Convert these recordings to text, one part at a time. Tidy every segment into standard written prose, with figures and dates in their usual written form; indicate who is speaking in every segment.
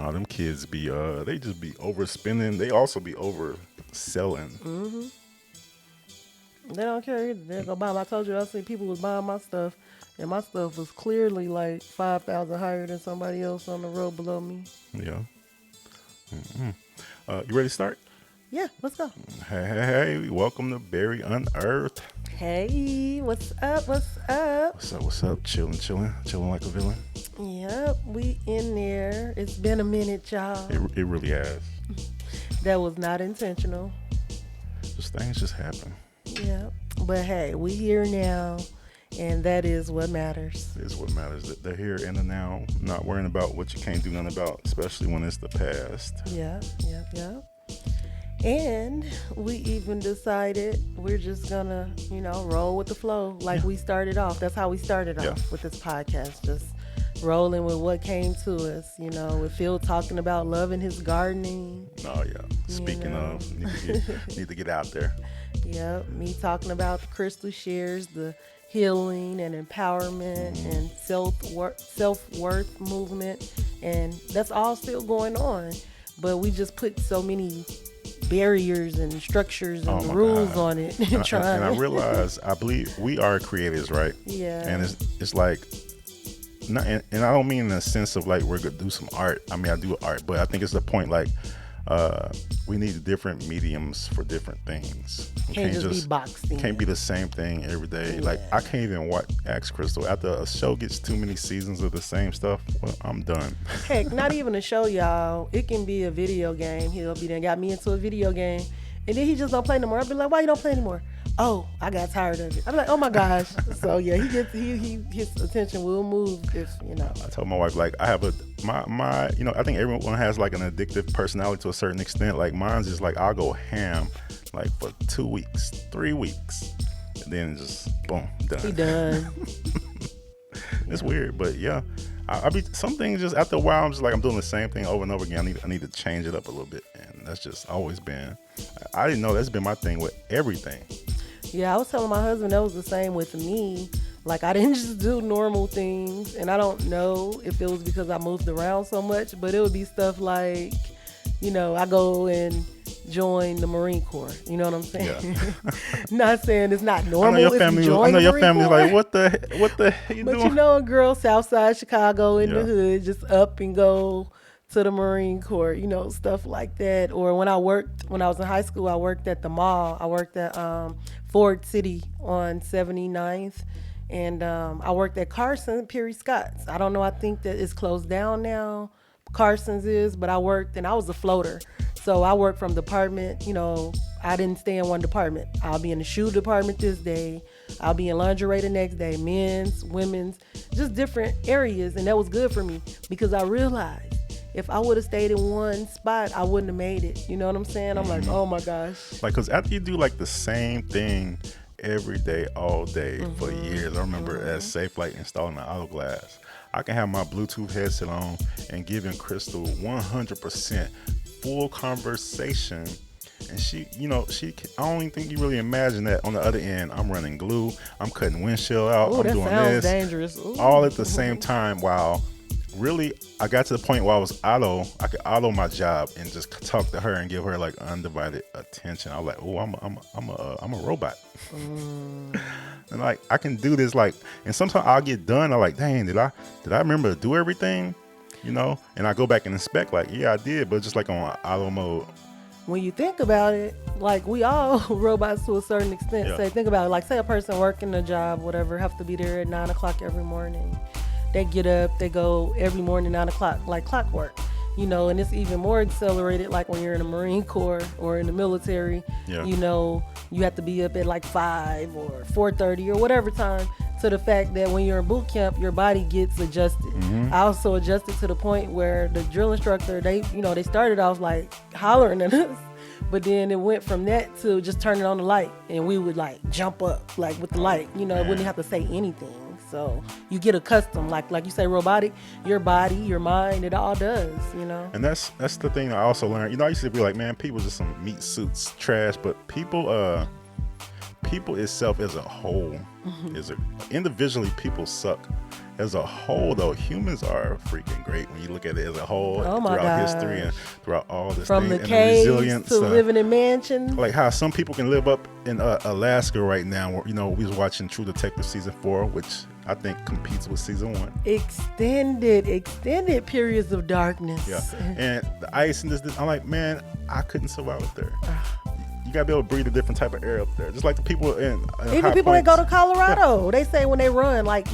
Speaker 1: All them kids be they just be overspending. They also be overselling.
Speaker 2: They don't care either. They go buy 'em. I told you I see people was buying my stuff, and my stuff was clearly like 5,000 higher than somebody else on the road below me.
Speaker 1: Yeah. You ready to start?
Speaker 2: Yeah, let's go.
Speaker 1: Hey, welcome to Berry Unearthed.
Speaker 2: Hey, what's up? What's up?
Speaker 1: What's up? Chilling like a villain.
Speaker 2: Yep, we in there. It's been a minute, y'all.
Speaker 1: It really has.
Speaker 2: That was not intentional.
Speaker 1: Just things just happen.
Speaker 2: Yeah, but hey, we here now, and that is what matters.
Speaker 1: Is what matters. That they're here in the now, not worrying about what you can't do nothing about, especially when it's the past.
Speaker 2: Yeah. And we even decided we're just gonna, roll with the flow like we started off. That's how we started off with this podcast, just rolling with what came to us. With Phil talking about loving his gardening.
Speaker 1: Oh yeah. Speaking of, need to get out there.
Speaker 2: Yep, me talking about the crystal shares, the healing and empowerment and self-worth movement, and that's all still going on. But we just put so many barriers and structures and rules on it.
Speaker 1: And I realize, I believe we are creators, right?
Speaker 2: Yeah.
Speaker 1: And it's like, not, and I don't mean in the sense of like we're gonna do some art. I mean, I do art, but I think it's the point like we need different mediums for different things.
Speaker 2: Can't just be boxed in.
Speaker 1: Can't be the same thing every day.
Speaker 2: Yeah.
Speaker 1: Like I can't even ask Crystal after a show gets too many seasons of the same stuff. Well, I'm done.
Speaker 2: Heck, not even a show, y'all. It can be a video game. He'll be done got me into a video game, and then he just don't play no more. I'll be like, why you don't play anymore? Oh, I got tired of it. I'm like, oh my gosh. So yeah, his attention will move if
Speaker 1: I told my wife, like, I have my I think everyone has like an addictive personality to a certain extent. Like mine's just like I'll go ham like for 2 weeks, 3 weeks, and then just boom, done.
Speaker 2: He done.
Speaker 1: It's weird, but yeah. I be some things just after a while I'm just like I'm doing the same thing over and over again. I need to change it up a little bit, and that's just always been. I didn't know that's been my thing with everything.
Speaker 2: Yeah, I was telling my husband that was the same with me. Like I didn't just do normal things, and I don't know if it was because I moved around so much, but it would be stuff like, I go and join the Marine Corps. You know what I'm saying? Yeah. Not saying it's not normal. I know your family's
Speaker 1: like, what the hell you doing?
Speaker 2: But a girl Southside Chicago in the hood, just up and go to the Marine Corps, stuff like that. Or when I was in high school, I worked at the mall. I worked at Ford City on 79th. And I worked at Carson, Perry Scott's. I don't know, I think that it's closed down now. Carson's is, but I worked and I was a floater. So I worked from department, I didn't stay in one department. I'll be in the shoe department this day. I'll be in lingerie the next day, men's, women's, just different areas. And that was good for me because I realized if I would have stayed in one spot, I wouldn't have made it. You know what I'm saying? I'm like, oh my gosh.
Speaker 1: Like, because after you do like the same thing every day, all day for years, I remember at Safe Light installing the auto glass. I can have my Bluetooth headset on and giving Crystal 100% full conversation. And she, I don't even think you really imagine that on the other end, I'm running glue, I'm cutting windshield out, I'm doing this.
Speaker 2: Dangerous. Ooh.
Speaker 1: All at the same time while really I got to the point where I could auto my job and just talk to her and give her like undivided attention. I was like, oh, I'm a robot. And like I can do this like, and sometimes I'll get done. I'm like, dang, did I remember to do everything? And I go back and inspect like, yeah, I did, but just like on auto mode.
Speaker 2: When you think about it, like we all robots to a certain extent.
Speaker 1: Yeah.
Speaker 2: Say, think about it. Like say a person working a job, whatever, have to be there at 9:00 every morning. They get up, they go every morning 9:00, like clockwork, and it's even more accelerated like when you're in the Marine Corps or in the military.
Speaker 1: Yeah.
Speaker 2: You have to be up at like 5 or 4:30 or whatever time, to the fact that when you're in boot camp, your body gets adjusted. I also adjusted to the point where the drill instructor, they started off like hollering at us, but then it went from that to just turning on the light, and we would like jump up like with the light, wouldn't have to say anything. So you get accustomed, like you say, robotic, your body, your mind, it all does,
Speaker 1: And that's the thing I also learned. I used to be like, man, people just some meat suits trash, but people itself as a whole individually, people suck. as a whole, though, humans are freaking great when you look at it as a whole
Speaker 2: Oh my
Speaker 1: throughout history and
Speaker 2: gosh.
Speaker 1: throughout all this
Speaker 2: From
Speaker 1: thing
Speaker 2: the
Speaker 1: and the
Speaker 2: caves
Speaker 1: resilience.
Speaker 2: to living in mansions.
Speaker 1: Like how some people can live up in Alaska right now. Where, we was watching True Detective season 4, which I think competes with season 1.
Speaker 2: Extended periods of darkness.
Speaker 1: Yeah, and the ice and this, I'm like, man, I couldn't survive up there. You gotta be able to breathe a different type of air up there, just like the people in
Speaker 2: even people that go to Colorado. They say when they run, like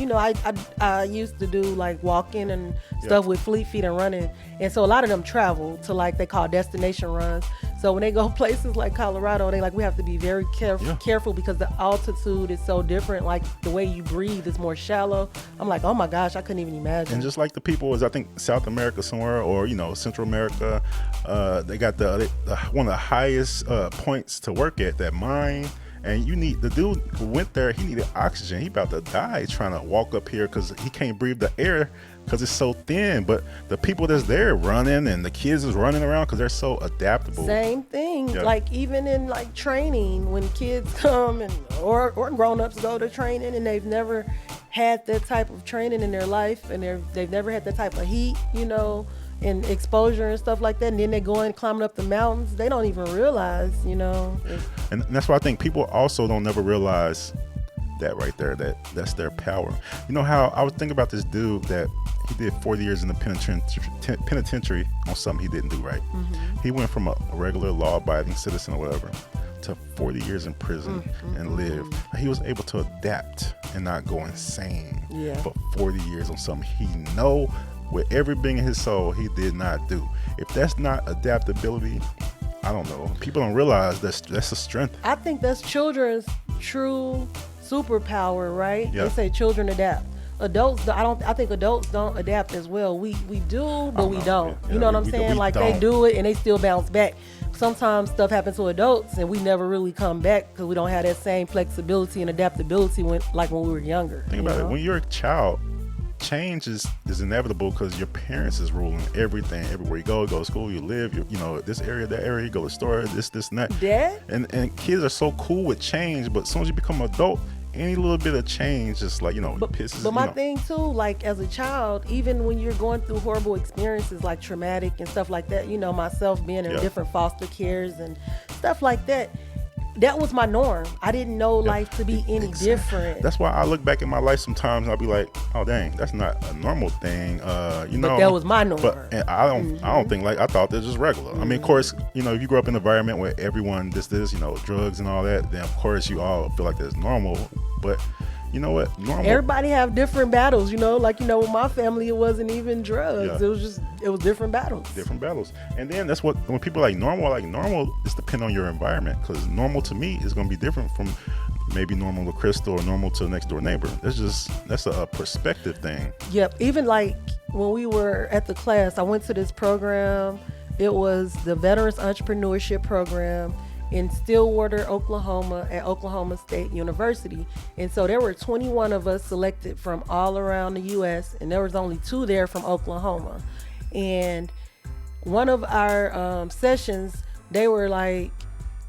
Speaker 2: I used to do like walking and stuff with Fleet Feet and running, and so a lot of them travel to like they call destination runs. So when they go places like Colorado, they like we have to be very careful because the altitude is so different. Like the way you breathe is more shallow. I'm like, oh my gosh, I couldn't even imagine.
Speaker 1: And just like the people is I think South America somewhere or Central America, they got the one of the highest points to work at, that mine. And you need the dude who went there. He needed oxygen. He about to die trying to walk up here because he can't breathe the air because it's so thin. But the people that's there running and the kids is running around because they're so adaptable.
Speaker 2: Same thing. Yeah. Like even in like training, when kids come and or grown-ups go to training and they've never had that type of training in their life and they've never had that type of heat, and exposure and stuff like that, and then they go in climbing up the mountains, they don't even realize,
Speaker 1: And that's why I think people also don't never realize that right there, that's their power. You know how I was thinking about this dude that he did 40 years in the penitentiary on something he didn't do right. Mm-hmm. He went from a regular law-abiding citizen or whatever to 40 years in prison and lived. He was able to adapt and not go insane for 40 years on something he know with everything in his soul he did not do. If that's not adaptability, I don't know. People don't realize that's a strength.
Speaker 2: I think that's children's true superpower, right?
Speaker 1: Yeah.
Speaker 2: They say children adapt. Adults, I think adults don't adapt as well. We do, but we don't.
Speaker 1: Yeah,
Speaker 2: you know what I'm saying? Like they do it and they still bounce back. Sometimes stuff happens to adults and we never really come back because we don't have that same flexibility and adaptability when we were younger.
Speaker 1: Think about it. When you're a child, change is inevitable because your parents is ruling everything. Everywhere you go to school, you live, this area, that area, you go to the store, this and that.
Speaker 2: Dad?
Speaker 1: And kids are so cool with change, but as soon as you become an adult, any little bit of change just pisses.
Speaker 2: But my thing too, like as a child, even when you're going through horrible experiences like traumatic and stuff like that, myself being in different foster cares and stuff like that, that was my norm. I didn't know life to be any different.
Speaker 1: That's why I look back at my life sometimes and I'll be like, oh dang, that's not a normal thing. But
Speaker 2: that was my norm.
Speaker 1: But I don't think I thought this was regular. I mean, of course, if you grow up in an environment where everyone this, drugs and all that, then of course you all feel like that's normal. But you know what? Normal.
Speaker 2: Everybody have different battles, with my family, it wasn't even drugs. Yeah. It was different battles.
Speaker 1: Different battles. And then that's what, when people are like normal is depend on your environment. Because normal to me is going to be different from maybe normal to Crystal or normal to the next door neighbor. That's a perspective thing.
Speaker 2: Yep. Even like when we were at the class, I went to this program. It was the Veterans Entrepreneurship Program in Stillwater, Oklahoma at Oklahoma State University. And so there were 21 of us selected from all around the U.S. and there was only 2 there from Oklahoma. And one of our sessions, they were like,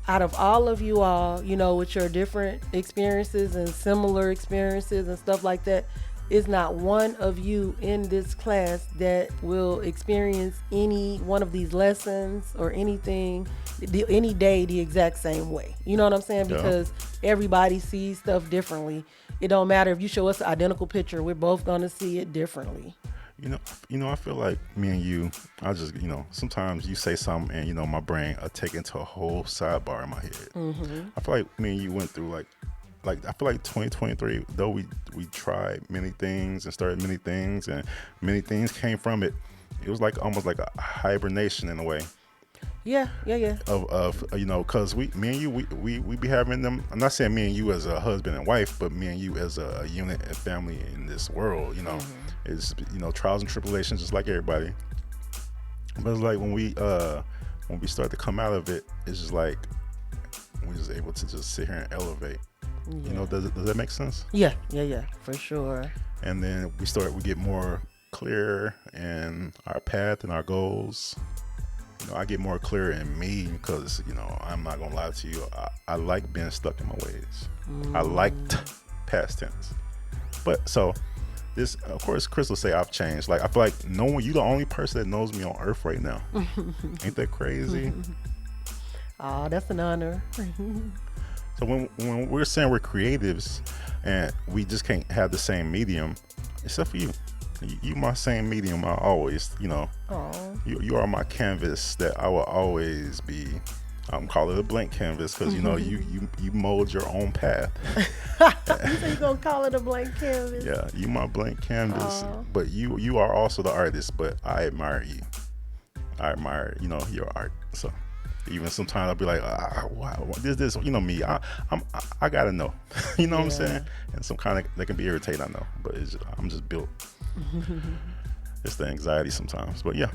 Speaker 2: out of all of you all, with your different experiences and similar experiences and stuff like that, is not one of you in this class that will experience any one of these lessons or anything any day the exact same way. You know what I'm saying? Because everybody sees stuff differently. It don't matter if you show us an identical picture, we're both going to see it differently.
Speaker 1: I feel like me and you, I just, sometimes you say something and, my brain, I take it into a whole sidebar in my head. Mm-hmm. I feel like me and you went through I feel like 2023, though we tried many things and started many things and many things came from it. It was like almost like a hibernation in a way.
Speaker 2: Yeah.
Speaker 1: Of because me and you, we be having them. I'm not saying me and you as a husband and wife, but me and you as a unit and family in this world. It's trials and tribulations just like everybody. But it's like when we start to come out of it, it's just like we're just able to just sit here and elevate. Yeah. Does that make sense?
Speaker 2: Yeah, for sure.
Speaker 1: And then we get more clear in our path and our goals. I get more clear in me because, I'm not going to lie to you. I like being stuck in my ways. I liked past tense. But so this, of course, Chris will say I've changed. Like I feel like no one, you the only person that knows me on earth right now. Ain't that crazy?
Speaker 2: Oh, that's an honor.
Speaker 1: So when we're saying we're creatives and we just can't have the same medium, except for you. You my same medium. I always, you are my canvas that I will always be. I'm calling it a blank canvas because you mold your own path.
Speaker 2: You say you're gonna call it a blank canvas?
Speaker 1: Yeah, you my blank canvas. But you are also the artist. But I admire you. I admire your art. So even sometimes I'll be like, wow, this me. I gotta know. What I'm saying? And some kind of that can be irritating. I know, but I'm just built. It's the anxiety sometimes, but yeah.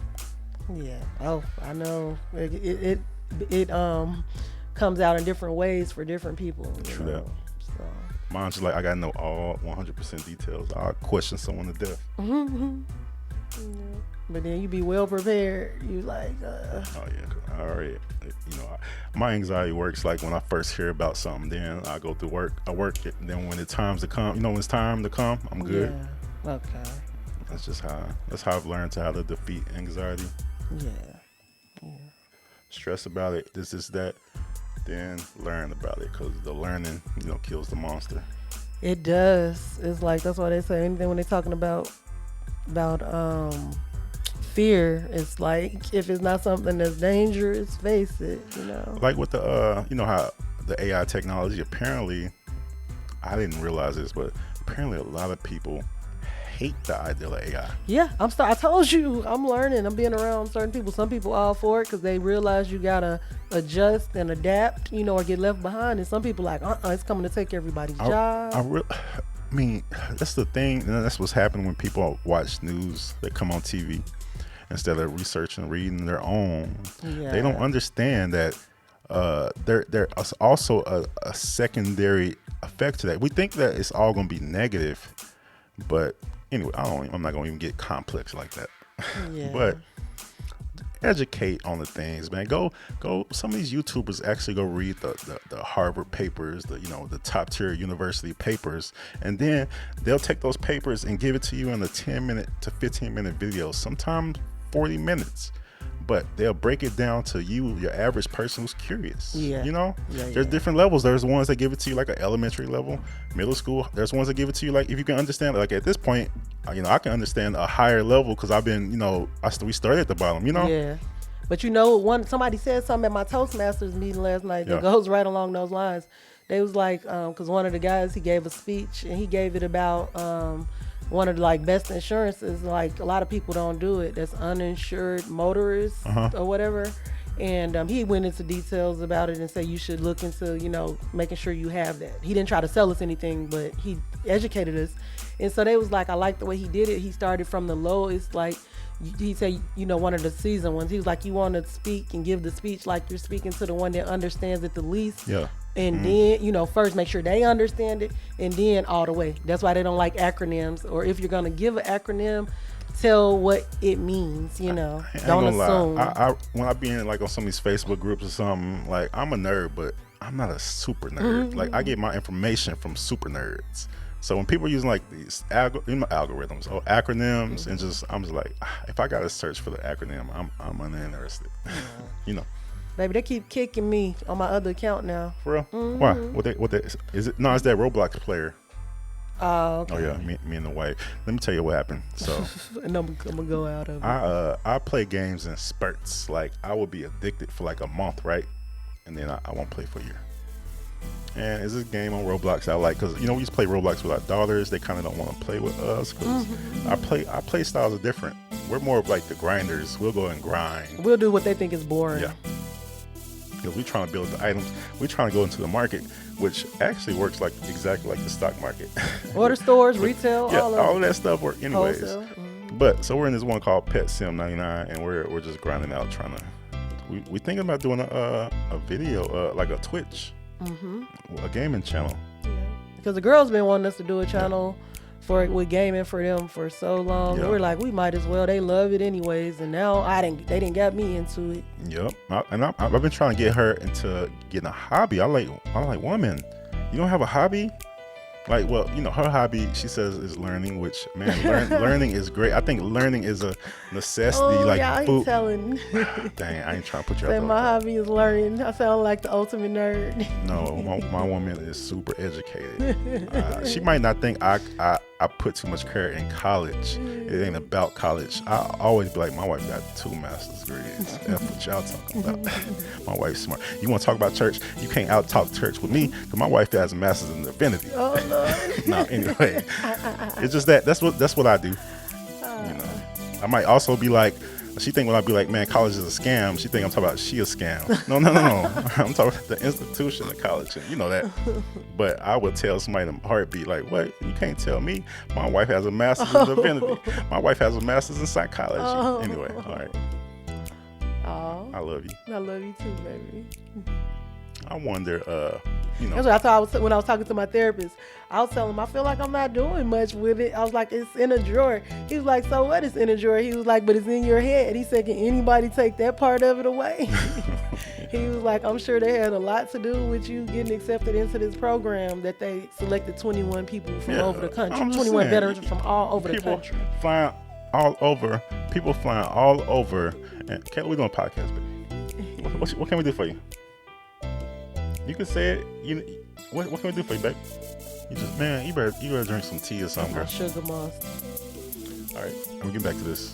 Speaker 2: Oh, I know. It comes out in different ways for different people.
Speaker 1: True that. So. Mine's just like I gotta know all 100% details. I'll question someone to death.
Speaker 2: But then you be well prepared. You like.
Speaker 1: Oh yeah, all right. My anxiety works like when I first hear about something. Then I go through work. I work it. And then when it's time to come, when it's time to come, I'm good.
Speaker 2: Yeah. Okay.
Speaker 1: That's how I've learned to how to defeat anxiety.
Speaker 2: Yeah.
Speaker 1: Stress about it, this is that, then learn about it, because the learning, kills the monster.
Speaker 2: It does. It's like, that's why they say anything when they're talking about fear, it's like, if it's not something that's dangerous, face it,
Speaker 1: Like with the, how the AI technology, apparently, I didn't realize this, but apparently a lot of people hate the idea of AI.
Speaker 2: Yeah, I told you, I'm learning. I'm being around certain people. Some people all for it because they realize you gotta adjust and adapt, or get left behind. And some people like, it's coming to take everybody's job.
Speaker 1: I mean, that's the thing, and that's what's happening when people watch news that come on TV instead of researching, reading their own. Yeah. They don't understand that there's also a secondary effect to that. We think that it's all going to be negative, but anyway, I'm not going to even get complex like that.
Speaker 2: Yeah.
Speaker 1: But educate on the things, man. Go. Some of these YouTubers actually go read the Harvard papers, the top tier university papers, and then they'll take those papers and give it to you in a 10-minute to 15-minute video, sometimes 40 minutes. But they'll break it down to you, your average person who's curious.
Speaker 2: Yeah.
Speaker 1: There's different levels. There's ones that give it to you like an elementary level, middle school. There's ones that give it to you like if you can understand. Like at this point, I can understand a higher level because I've been, we started at the bottom.
Speaker 2: Yeah. But somebody said something at my Toastmasters meeting last night that goes right along those lines. They was like, because one of the guys, he gave a speech and he gave it about one of the best insurances. Like a lot of people don't do it. That's uninsured motorists or whatever. And he went into details about it and said you should look into, making sure you have that. He didn't try to sell us anything, but he educated us. And so they was like, I like the way he did it. He started from the lowest, like he said, one of the seasoned ones. He was like, you want to speak and give the speech like you're speaking to the one that understands it the least.
Speaker 1: Yeah.
Speaker 2: And then, first make sure they understand it and then all the way. That's why they don't like acronyms. Or if you're going to give an acronym, tell what it means, don't assume. When I be in on some of these Facebook groups or something, I'm a nerd, but I'm not a super nerd. I get my information from super nerds. So when people are using these algorithms or acronyms and I'm just like, if I got to search for the acronym, I'm uninterested. Baby, they keep kicking me on my other account now.
Speaker 1: For real? Why? What is it? No, it's that Roblox player.
Speaker 2: Oh, okay.
Speaker 1: Oh yeah, me and the wife. Let me tell you what happened. So
Speaker 2: and I'm gonna go out of it.
Speaker 1: I play games in spurts. I would be addicted for a month, right? And then I won't play for a year. And it's this game on Roblox I like because we used to play Roblox with our daughters. They kind of don't want to play with us because our play styles are different. We're more of the grinders. We'll go and grind.
Speaker 2: We'll do what they think is boring.
Speaker 1: Yeah. Because we're trying to build the items. We're trying to go into the market, which actually works exactly like the stock market.
Speaker 2: Order stores, retail,
Speaker 1: all of that stuff works anyways.
Speaker 2: Wholesale.
Speaker 1: But so we're in this one called Pet Sim 99, and we're just grinding out trying to. We thinking about doing a video, like a Twitch, a gaming channel.
Speaker 2: Yeah. Because the girls been wanting us to do a channel with gaming for them for so long. Yeah. We're like, we might as well. They love it anyways, and now they didn't get me into it.
Speaker 1: Yep, I've been trying to get her into getting a hobby. I like women. You don't have a hobby? Like, well, her hobby, she says, is learning, which, man, learning is great. I think learning is a necessity.
Speaker 2: Oh,
Speaker 1: like
Speaker 2: yeah, I
Speaker 1: food.
Speaker 2: ain't telling.
Speaker 1: Dang, I ain't trying to put you out
Speaker 2: Say
Speaker 1: there.
Speaker 2: my hobby is learning. I sound like the ultimate nerd.
Speaker 1: No, my woman is super educated. She might not think I put too much care in college. It ain't about college. I always be like, my wife got 2 master's degrees. That's what y'all talking about. My wife's smart. You want to talk about church? You can't out talk church with me because my wife has a master's in divinity.
Speaker 2: Oh Lord.
Speaker 1: No, anyway, it's just that's what I do. I might also be like, she think when I be like, man, college is a scam, she think I'm talking about she a scam. No. I'm talking about the institution of college, and you know that. But I would tell somebody in a heartbeat, like, what? You can't tell me. My wife has a master's in divinity. My wife has a master's in psychology. Anyway, all right.
Speaker 2: Oh,
Speaker 1: I love you.
Speaker 2: I love you too, baby.
Speaker 1: I wonder,
Speaker 2: That's what I thought when I was talking to my therapist. I was telling him, I feel like I'm not doing much with it. I was like, it's in a drawer. He was like, so what is in a drawer? He was like, but it's in your head. He said, can anybody take that part of it away? He was like, I'm sure they had a lot to do with you getting accepted into this program that they selected 21 people from over the country, 21 veterans from all over the country.
Speaker 1: Flying all over, people flying all over. And we're doing a podcast, baby. What can we do for you? You can say it. What can we do for you, babe? You better drink some tea or something.
Speaker 2: My sugar monster.
Speaker 1: All right, I'm getting back to this.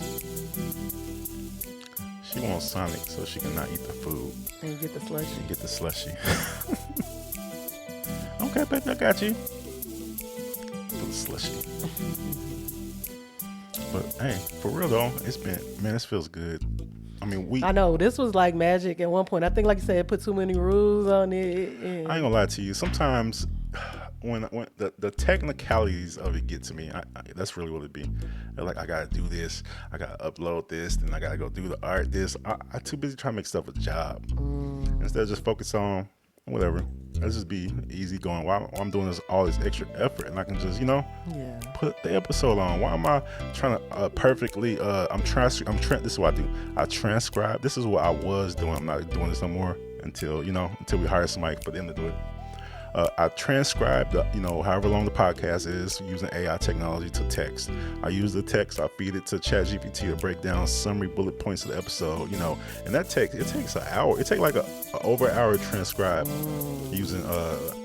Speaker 1: She wants Sonic so she can not eat the food.
Speaker 2: And get the slushy.
Speaker 1: Okay, baby, I got you. For the slushy. But hey, for real though, this feels good. I mean,
Speaker 2: I know this was like magic at one point. I think, like you said, put too many rules on it.
Speaker 1: I ain't gonna lie to you. Sometimes when the technicalities of it get to me, that's really what it be. Like, I gotta do this, I gotta upload this, then I gotta go do the art. I'm too busy trying to make stuff a job instead of just focus on whatever. Let's just be easy going. While I'm doing all this extra effort, and I can just put the episode on. Why am I trying to perfectly? This is what I do. I transcribe. This is what I was doing. I'm not doing this no more until we hire somebody for them to do it. I transcribe however long the podcast is using AI technology to text. I use the text, I feed it to ChatGPT to break down summary bullet points of the episode, and that text, it takes an hour. It takes like over an hour to transcribe using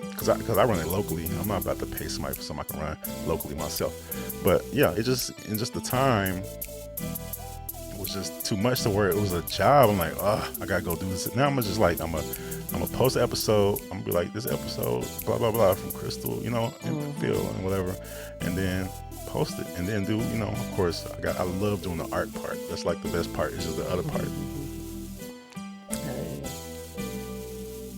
Speaker 1: because I run it locally. I'm not about to pay somebody for something I can run locally myself. But yeah, in just the time was just too much to where it was a job. I'm like, I gotta go do this. Now I'm just like, I'm gonna post an episode. I'm gonna be like, this episode, blah blah blah, from Crystal, and Phil and whatever, and then post it, and then do, of course, I love doing the art part. That's like the best part. It's just the other part.
Speaker 2: Hey.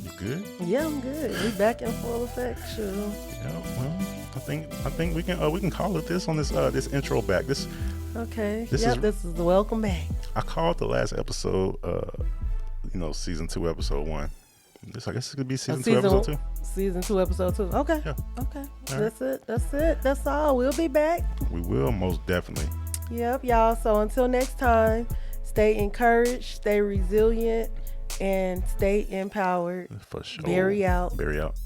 Speaker 1: You good?
Speaker 2: Yeah, I'm good. We back in full effect, sure.
Speaker 1: Yeah. Well, I think we can call it this on this intro back.
Speaker 2: Okay. This is the welcome back.
Speaker 1: I called the last episode, season 2, episode 1. I guess it could be season 2, episode 2.
Speaker 2: Season 2, episode 2. Okay. Yeah. Okay. That's it. That's all. We'll be back.
Speaker 1: We will, most definitely.
Speaker 2: Yep, y'all. So until next time, stay encouraged, stay resilient, and stay empowered.
Speaker 1: For sure.
Speaker 2: Berry out.
Speaker 1: Berry out.